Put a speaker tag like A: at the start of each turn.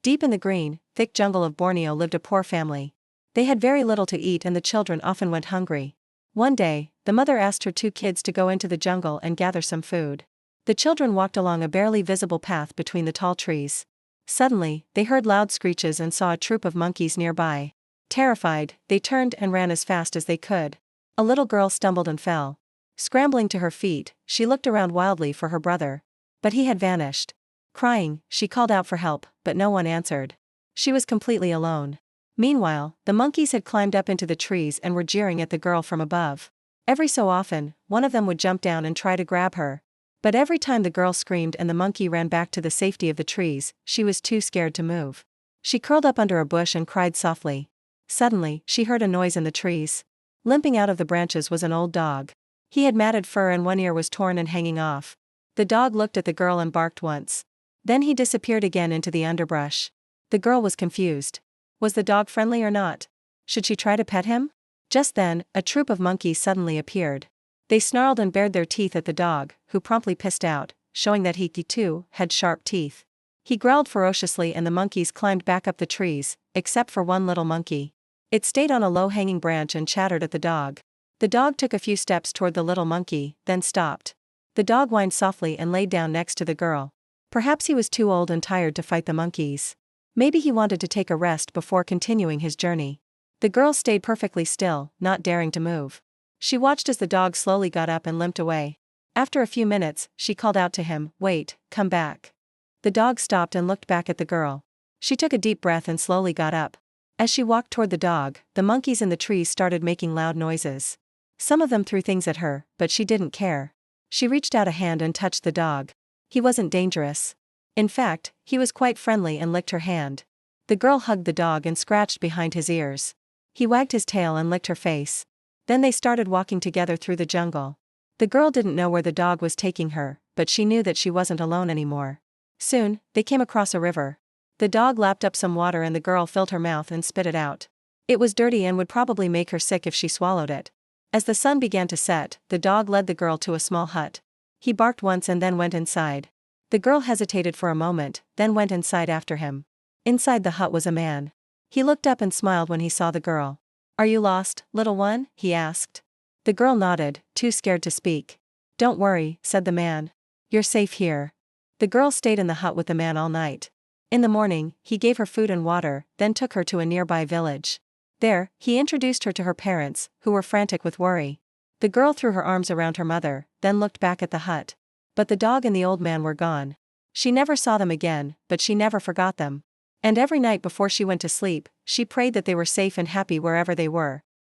A: Deep in the green, thick jungle of Borneo lived a poor family. They had very little to eat and the children often went hungry. One day, the mother asked her two kids to go into the jungle and gather some food. The children walked along a barely visible path between the tall trees. Suddenly, they heard loud screeches and saw a troop of monkeys nearby. Terrified, they turned and ran as fast as they could. A little girl stumbled and fell. Scrambling to her feet, she looked around wildly for her brother. But he had vanished. Crying, she called out for help, but no one answered. She was completely alone. Meanwhile, the monkeys had climbed up into the trees and were jeering at the girl from above. Every so often, one of them would jump down and try to grab her. But every time the girl screamed and the monkey ran back to the safety of the trees, she was too scared to move. She curled up under a bush and cried softly. Suddenly, she heard a noise in the trees. Limping out of the branches was an old dog. He had matted fur and one ear was torn and hanging off. The dog looked at the girl and barked once. Then he disappeared again into the underbrush. The girl was confused. Was the dog friendly or not? Should she try to pet him? Just then, a troop of monkeys suddenly appeared. They snarled and bared their teeth at the dog, who promptly pissed out, showing that he too had sharp teeth. He growled ferociously and the monkeys climbed back up the trees, except for one little monkey. It stayed on a low-hanging branch and chattered at the dog. The dog took a few steps toward the little monkey, then stopped. The dog whined softly and laid down next to the girl. Perhaps he was too old and tired to fight the monkeys. Maybe he wanted to take a rest before continuing his journey. The girl stayed perfectly still, not daring to move. She watched as the dog slowly got up and limped away. After a few minutes, she called out to him, "Wait, come back." The dog stopped and looked back at the girl. She took a deep breath and slowly got up. As she walked toward the dog, the monkeys in the trees started making loud noises. Some of them threw things at her, but she didn't care. She reached out a hand and touched the dog. He wasn't dangerous. In fact, he was quite friendly and licked her hand. The girl hugged the dog and scratched behind his ears. He wagged his tail and licked her face. Then they started walking together through the jungle. The girl didn't know where the dog was taking her, but she knew that she wasn't alone anymore. Soon, they came across a river. The dog lapped up some water and the girl filled her mouth and spit it out. It was dirty and would probably make her sick if she swallowed it. As the sun began to set, the dog led the girl to a small hut. He barked once and then went inside. The girl hesitated for a moment, then went inside after him. Inside the hut was a man. He looked up and smiled when he saw the girl. "Are you lost, little one?" he asked. The girl nodded, too scared to speak. "Don't worry," said the man. "You're safe here." The girl stayed in the hut with the man all night. In the morning, he gave her food and water, then took her to a nearby village. There, he introduced her to her parents, who were frantic with worry. The girl threw her arms around her mother, then looked back at the hut. But the dog and the old man were gone. She never saw them again, but she never forgot them. And every night before she went to sleep, she prayed that they were safe and happy wherever they were.